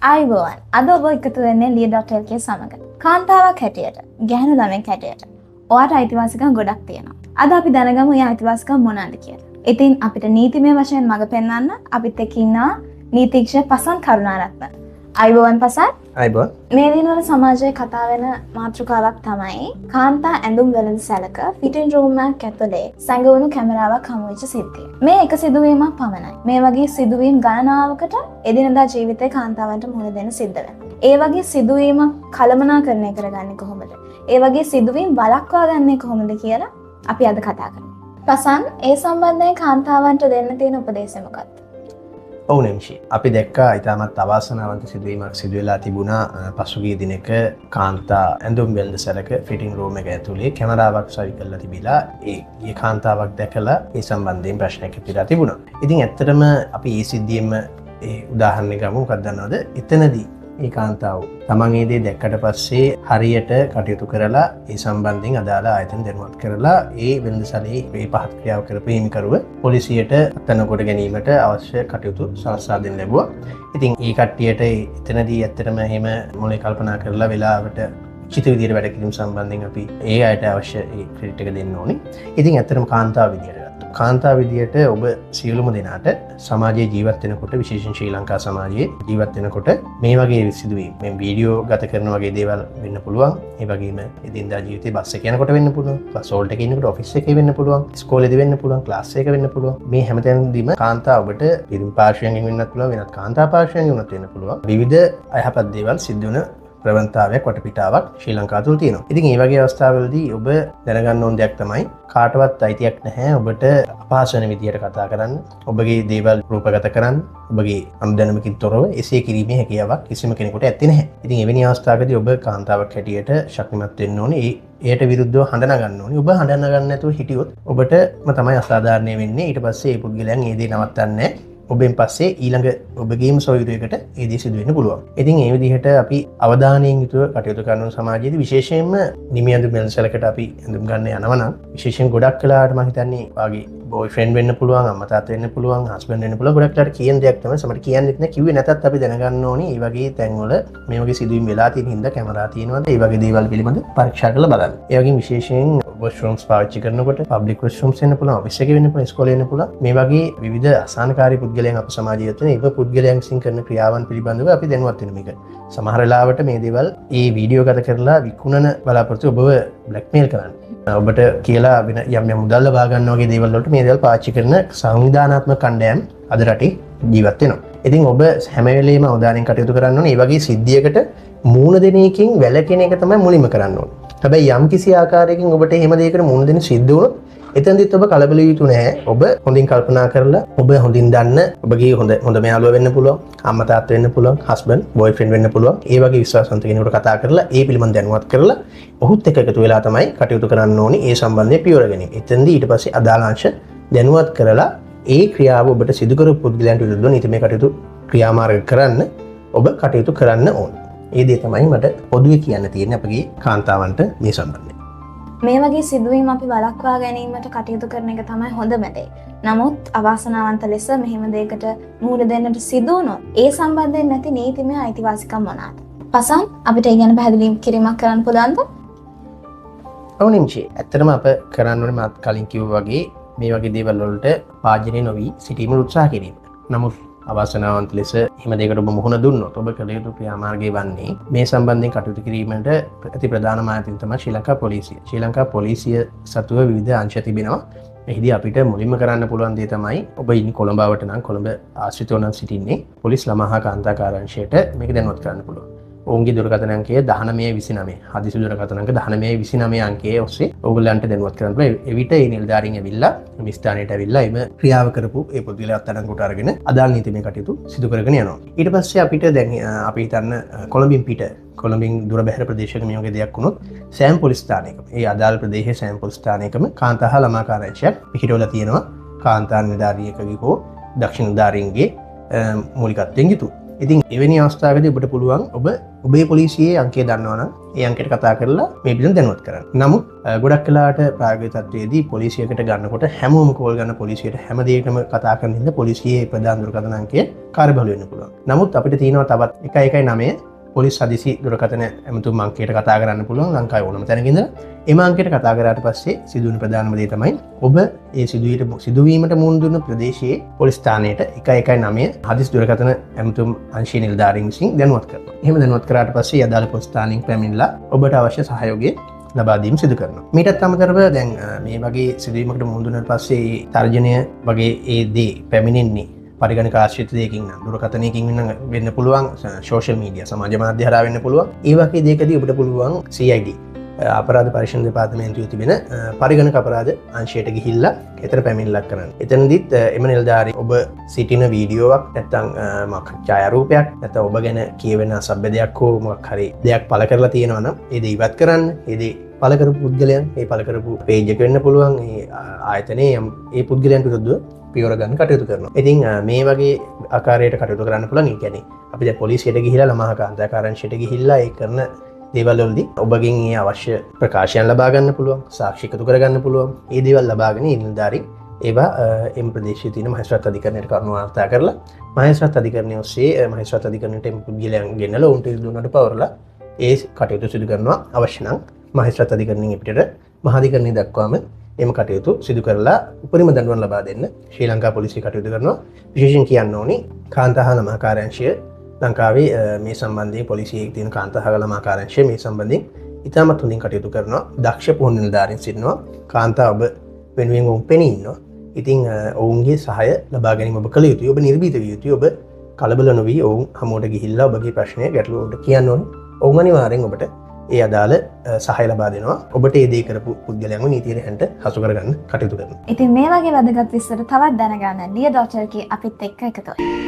ආයිබෝවන් අද ඔබ එකතු වෙන්නේ ලිය.lk සමග. කාන්තාවක් හැටියට, ගැහැණු ළමෙක් හැටියට ඔයාට අයිතිවාසිකම් ගොඩක් තියෙනවා. අද අපි දැනගමු ඒ අයිතිවාසිකම් මොනවාද කියලා. ඉතින් අපිට නීතිමය වශයෙන් මඟ පෙන්වන්න අපිත් එක්ක ඉන්නවා නීතිඥ පසන් කරුණාරත්න. ආයිබෝවන් පසන්. ආයිබෝවන්. මේ දිනවල සමාජයේ කතා වෙන මාතෘකාවක් තමයි කාන්තා ඇඳුම් වෙළඳ සැලක ෆිටින් රූම් එකක් ඇතුලේ සංගවුණු කැමරාවක් හමු වෙච්ච සිද්ධිය. මේ එක සිදුවීමක් පමණයි. මේ වගේ සිදුවීම් ගණනාවකට එදිනදා ජීවිතේ කාන්තාවන්ට මුහුණ දෙන්න සිද්ධ වෙනවා. ඒ වගේ සිදුවීමක් කළමනාකරණය කරගන්නේ කොහොමද? ඒ වගේ සිදුවීම් වළක්වා ගන්නේ කොහොමද කියලා අපි අද කතා කරමු. පසන් ඒ සම්බන්ධයෙන් කාන්තාවන්ට දෙන්න තියෙන උපදේශය මොකක්ද? ඔව් නෙම්ෂි. අපි දැක්කා ඊටමත් අවාසනාවන්ත සිදුවීමක් සිදු වෙලා තිබුණා පසුගිය දිනක කාන්තා ඇඳුම් වෙළඳ සැලක ෆිටින් රූම් එක ඇතුලේ කැමරාවක් සවි කරලා තිබිලා ඒ කාන්තාවක් දැකලා ඒ සම්බන්ධයෙන් ප්‍රශ්නයක් ඇතිලා තිබුණා. ඉතින් ඇත්තටම අපි මේ සිද්ධියෙම ඒ උදාහරණයක් ගමු. මොකක්ද දන්නවද? එතනදී ඒ කාන්තාව තමන් ඒ දේ දැක්කට පස්සේ හරියට කටයුතු කරලා ඒ සම්බන්ධයෙන් අදාළ ආයතන දැනුවත් කරලා ඒ වෙළඳසැලේ මේ පහත් ක්‍රියාව කරපු හිමිකරුව පොලිසියට අත්අඩංගුවට ගැනීමට අවශ්‍ය කටයුතු සලසා දෙන්න ලැබුවා. ඉතින් ඒ කට්ටියට එතනදී ඇත්තටම එහෙම මොලේ කල්පනා කරලා වෙලාවට චිත විදියට වැඩ කිරීම සම්බන්ධයෙන් අපි ඒ අයට අවශ්‍ය ඒ ක්‍රෙඩිට් එක දෙන්න ඕනේ. ඉතින් ඇත්තටම කාන්තාව විදියට කාන්තා විදියට ඔබ සියලුම දෙනාට සමාජයේ ජීවත් වෙනකොට විශේෂයෙන් ශ්‍රී ලංකා සමාජයේ ජීවත් වෙනකොට මේ වගේ සිදුවීම් මේ වීඩියෝ ගත කරන වගේ දේවල් වෙන්න පුළුවන්. ඒ වගේම එදිනදා ජීවිතේ බස් එකේ යනකොට වෙන්න පුළුවන්. බස් හෝල්ට් එකේ ඉන්නකොට ඔෆිස් එකේ වෙන්න පුළුවන්. ඉස්කෝලේදී වෙන්න පුළුවන්. ක්ලාස් එකක වෙන්න පුළුවන්. මේ හැමතැනදීම කාන්තා ඔබට පිරිමි පාර්ශ්වයෙන් වෙන්නත් පුළුවන්. වෙනත් කාන්තා පාර්ශ්වයෙන් වුණත් වෙන්න පුළුවන්. විවිධ අයහපත් දේවල් සිද්ධ වෙන ප්‍රවණතාවයක් වටපිටාවක් ශ්‍රී ලංකාව තුළ තියෙනවා. ඉතින් මේ වගේ අවස්ථාවලදී ඔබ දැනගන්න ඕන දෙයක් තමයි කාටවත් අයිතියක් නැහැ ඔබට අපහාස වෙන විදියට කතා කරන්න, ඔබගේ දේවල් රූපගත කරන්න, ඔබගේ අනුදැනුමකින් තොරව එසේ කිරීමේ හැකියාවක් කිසිම කෙනෙකුට ඇත්තේ නැහැ. ඉතින් එවැනි අවස්ථාවකදී ඔබ කාන්තාවක් හැටියට ශක්තිමත් වෙන්න ඕනේ. එයට විරුද්ධව හඬ නගන්න ඕනේ. ඔබ හඬ නගන්න නැතුව හිටියොත් ඔබටම තමයි අසාධාරණය වෙන්නේ. ඊට පස්සේ මේ පුද්ගලයන් මේ දේ නවත්තන්නේ නැහැ. ඔබෙන් පස්සේ ඊළඟ ඔබගේම සොයුරයකට ඒ දේ සිදු වෙන්න පුළුවන්. ඉතින් ඒ විදිහට අපි අවධානයෙන් යුතුව කටයුතු කරන සමාජයේදී විශේෂයෙන්ම නිමි ඇඳුම් වෙළඳසැලකට අපි ඇඳුම් ගන්න යනවා නම් විශේෂයෙන් ගොඩක් වෙලාවට මම හිතන්නේ වාගේ බෝයිෆ්‍රෙන්ඩ් වෙන්න පුළුවන්, අම්මා තාත්තා වෙන්න පුළුවන්, හස්බන්ඩ් වෙන්න පුළුවන්. ගොඩක් වෙලාවට කියන දෙයක් තමයි සමහර කියන්නෙත් නෑ. කිව්වේ නැතත් අපි දැනගන්න ඕනේ මේ වගේ තැන්වල මේ වගේ සිදුවීම් වෙලා තියෙන හින්දා කැමරා තියෙනවද? ඒ වගේ දේවල් පිළිබඳ පරීක්ෂා කරලා බලන්න. ඒ වගේම විශේෂයෙන් වොෂ්රූම්ස් පාවිච්චි කරනකොට පබ්ලික් වොෂ්රූම්ස් වෙන්න පුළුවන්, ඔෆිස් එකේ වෙන්න පුළුවන්, ඉස්කෝලේ වෙන්න පුළුවන්. මේ වගේ විවිධ අසහනකාරී පුද්ගලයන් අප සමාජයේ තියෙන ඒ පුද්ගලයන් විසින් කරන ක්‍රියාවන් පිළිබඳව අපි දැනුවත් වෙන මේක. සමහර වෙලාවට මේ දේවල් ඒ වීඩියෝ ගත කරලා විකුණන බලාපොරොත්තු ඔබව බ්ලැක්මේල් කරන්නේ. ඔබට කියලා වෙන යම් යම් මුදල් ලබා ගන්න වගේ දේවල් වලට මේ දේවල් පාවිච්චි කරන සංවිධානාත්මක කණ්ඩායම් අද රටේ ජීවත් වෙනවා. ඉතින් ඔබ හැම වෙලේම අවධානයෙන් කටයුතු කරන්න ඕනේ. මේ වගේ සිද්ධියකට මූණ දෙන එකකින් වැළකෙන එක තමයි මුලින්ම කරන්න ඕනේ. හැබැයි යම් කිසි ආකාරයකින් ඔබට එහෙම දෙයකට මූණ දෙන්න සිද්ධ වුණොත් එතනදිත් ඔබ කලබල යුතු නැහැ. ඔබ හොඳින් කල්පනා කරලා ඔබ හොඳින් දන්න ඔබගේ හොඳ මෙයාළුවා වෙන්න පුළුවන්, අම්මා තාත්තා වෙන්න පුළුවන්, හස්බන්ඩ් බෝයිෆ්‍රෙන්ඩ් වෙන්න පුළුවන්. ඒ වගේ විශ්වාසවන්ත කෙනෙකුට කතා කරලා ඒ පිළිබඳව දැනුවත් කරලා ඔහුත් එක්ක එකතු වෙලා තමයි කටයුතු කරන්න ඕනේ ඒ සම්බන්ධයෙන් පියවර ගැනීම. එතෙන්දී ඊට පස්සේ අදාළ අංශ දැනුවත් කරලා ඒ ක්‍රියාව ඔබට සිදු කරපු පුද්ගලයන්ට විරුද්ධව නීතිමය කටයුතු ක්‍රියාමාර්ග කරන්න ඔබ කටයුතු කරන්න ඕනේ. ඒ දේ තමයි මට පොදුවේ කියන්න තියෙන්නේ අපගේ කාන්තාවන්ට මේ සම්බන්ධයෙන්. මේ වගේ සිදුවීම් අපි වළක්වා ගැනීමට කටයුතු කරන එක තමයි හොඳම දේ. නමුත් අවාසනාවන්ත ලෙස මෙහෙම දෙයකට මුහුණ දෙන්නට සිදු වුණොත් ඒ සම්බන්ධයෙන් නැති නීතිමය අයිතිවාසිකම් මොනවාද? පසන් අපිට ඒ ගැන පැහැදිලි කිරීමක් කරන්න පුළුවන්ද? ඔව් නිම්චි. ඇත්තටම අප කරන්න ඕනේ මාත් කලින් කිව්වා වගේ මේ වගේ දේවල් වලට පාජනය නොවි සිටීම උත්සාහ කිරීම. නමුත් අවාසනාවන්ත ලෙස එහෙම දෙයකට ඔබ මුහුණ දුන්නොත් ඔබ කළ යුතු ක්‍රියාමාර්ගය වන්නේ මේ සම්බන්ධයෙන් කටයුතු කිරීමට අති ප්‍රධානම ආයතනය තමයි ශ්‍රී ලංකා පොලිසිය. ශ්‍රී ලංකා පොලිසිය සතුව විවිධ අංශ තිබෙනවා. එහිදී අපිට මුලින්ම කරන්න පුළුවන් දේ තමයි ඔබ ඉන්නේ කොළඹවට නම් කොළඹ ආශ්‍රිතව නම් සිටින්නේ පොලිස් ළමා හා කාන්තා කාර්යාංශයට මේක දැනුවත් කරන්න පුළුවන්. ඔවුන්ගේ දුරකථන අංකය 1929 හදිසි දුරකථන අංක 1929 අංකයේ ඔස්සේ ඔයගොල්ලන්ට දැනුවත් කරන්න පුළුවන්. එවිට ඒ නිලධාරීන් ඇවිල්ලා මේ ස්ථානයට ඇවිල්ලා එම ක්‍රියාව කරපු ඒ පුද්ගලයා අත්අඩංගුවට අරගෙන අදාළ නීතිමය කටයුතු සිදු කරගෙන යනවා. ඊට පස්සේ අපිට දැන් අපි හිතන්න කොළඹින් දුර බැහැර ප්‍රදේශයක මේ වගේ දෙයක් වුණොත් සෑම් පොලිස් ස්ථානයකම ඒ අදාළ ප්‍රදේශයේ සෑම් පොලිස් ස්ථානයකම කාන්තා හා ළමා කාර්යාංශයක් පිහිටවලා තියෙනවා. කාන්තා නිලධාරියෙකුගේ හෝ දක්ෂිණ නිලධාරීන්ගේ මූලිකත්වයෙන් යුතුව. ඉතින් එවැනි අවස්ථාවකදී ඔබට පුළුවන් ඔබේ පොලිසියේ අංකය දන්නවනම් ඒ අංකයට කතා කරලා මේ පිළිබඳව දැනුවත් කරන්න. නමුත් ගොඩක් වෙලාවට ප්‍රායෝගික තත්ත්වයේදී පොලිසියකට ගන්නකොට හැමෝම කෝල් ගන්න පොලිසියට හැම දෙයකම කතා කරන හින්දා පොලිසියේ ප්‍රධාන දුරකථන අංකය කාර්යබහුල වෙන්න පුළුවන්. නමුත් අපිට තියෙනවා තවත් 119 පොලිස් හදිසි දුරකථන ඇමතුම් අංකයට කතා කරන්න පුළුවන් ලංකාවේ ඕනම තැනක ඉඳලා. එම අංකයට කතා කරාට පස්සේ සිදුවන ප්‍රධානම දේ තමයි ඔබ ඒ සිදුවීමට මුහුණ දුන්න ප්‍රදේශයේ පොලිස් ස්ථානයට 119 හදිසි දුරකථන ඇමතුම් අංශයේ නිලධාරීන් විසින් දැනුවත් කරනවා. එහෙම දැනුවත් කරාට පස්සේ අදාළ පොලිස් ස්ථානයෙන් පැමිණලා ඔබට අවශ්‍ය සහයෝගය ලබා දීම සිදු කරනවා. මීටත් අමතරව දැන් මේ වගේ සිදුවීමකට මුහුණ දුන්නාට පස්සේ තර්ජනය වගේ ඒ දේ පැමිණෙන්නේ පරිගණක ආශ්‍රිත දෙයකින් නම් දුරකථනයකින් වෙන්න පුළුවන්, සෝෂල් මීඩියා සමාජ මාධ්‍ය හරහා වෙන්න පුළුවන්. ඒ වගේ දෙයකදී ඔබට පුළුවන් CID අපරාධ පරීක්ෂණ දෙපාර්තමේන්තුවේ තිබෙන පරිගණක අපරාධ අංශයට ගිහිල්ලා එතන පැමිණිල්ලක් කරන්න. එතනදිත් එම නිලධාරී ඔබ සිටින වීඩියෝවක් නැත්නම් මොකක් ඡායාරූපයක් නැත්නම් ඔබ ගැන කියවෙන අසභ්‍ය දෙයක් හෝ මොකක් හරි දෙයක් පළ කරලා තියෙනවා නම් ඒ දේ ඉවත් කරන්න. ඒ දේ පළ කරපු පුද්ගලයන් ඒ පළ කරපු පේජ් එක වෙන්න පුළුවන්. ඒ ආයතනයේ ඒ පුද්ගලයන්ට විරුද්ධව පියවර ගන්න කටයුතු කරනවා. ඉතින් මේ වගේ ආකාරයට කටයුතු කරන්න පුළුවන්. ඒ කියන්නේ අපි දැන් පොලිසියට ගිහිලා ළමහා කාන්තාකාරංශයට ගිහිල්ලා ඒ කරන දේවල් වලදී ඔබගෙන් මේ අවශ්‍ය ප්‍රකාශයන් ලබා ගන්න පුළුවන්, සාක්ෂි එකතු කර ගන්න පුළුවන්. මේ දේවල් ලබාගෙන නිලධාරී ඒවා එම් ප්‍රදේශයේ තියෙන මහේස්ත්‍රාත් අධිකරණයට කරුණු වාර්තා කරලා මහේස්ත්‍රාත් අධිකරණය ඔස්සේ මහේස්ත්‍රාත් අධිකරණයට එම් පුද්ගලයන් ගෙන්නලා උන්ට දුන්නට පවරලා ඒ කටයුතු සිදු කරනවා. අවශ්‍ය නම් මහේස්ත්‍රාත් අධිකරණයෙන් පිටට මහාධිකරණය දක්වාම එම කටයුතු සිදු කරලා උපරිම දඬුවම් ලබා දෙන්න ශ්‍රී ලංකා පොලිසිය කටයුතු කරනවා. විශේෂයෙන් කියන්න ඕනි කාන්තා හා ළමා කාර්යාංශය ලංකාවේ මේ සම්බන්ධයෙන් පොලිසියේ තියෙන කාන්තා හා ළමා කාර්යාංශය මේ සම්බන්ධයෙන් ඉතාමත් හොඳින් කටයුතු කරනවා. දක්ෂ පුහුණු නිලධාරීන් සිටිනවා. කාන්තා ඔබ වෙනුවෙන් ඔවුන් පෙනී ඉන්නවා. ඉතින් ඔවුන්ගේ සහාය ලබා ගැනීම ඔබ කළ යුතුයි. ඔබ නිර්භීත විය යුතුයි. ඔබ කලබල නොවී ඔවුන් හමුවට ගිහිල්ලා ඔබගේ ප්‍රශ්නය ගැටලුවට කියන්න ඕනේ. ඔවුන් අනිවාර්යෙන් ඔබට ඒ අදාළ සහය ලබා දෙනවා. ඔබට ඒ දේ කරපු පුද්ගලයන්ව නීතියට හැන්ට හසු කරගන්න කටයුතු කරනවා. ඉතින් මේ වගේ වැදගත් විස්තර තවත් දැනගන්න ඩියර් ඩොක්ටර්ගේ අපිත් එක්ක එකතු වෙන්න.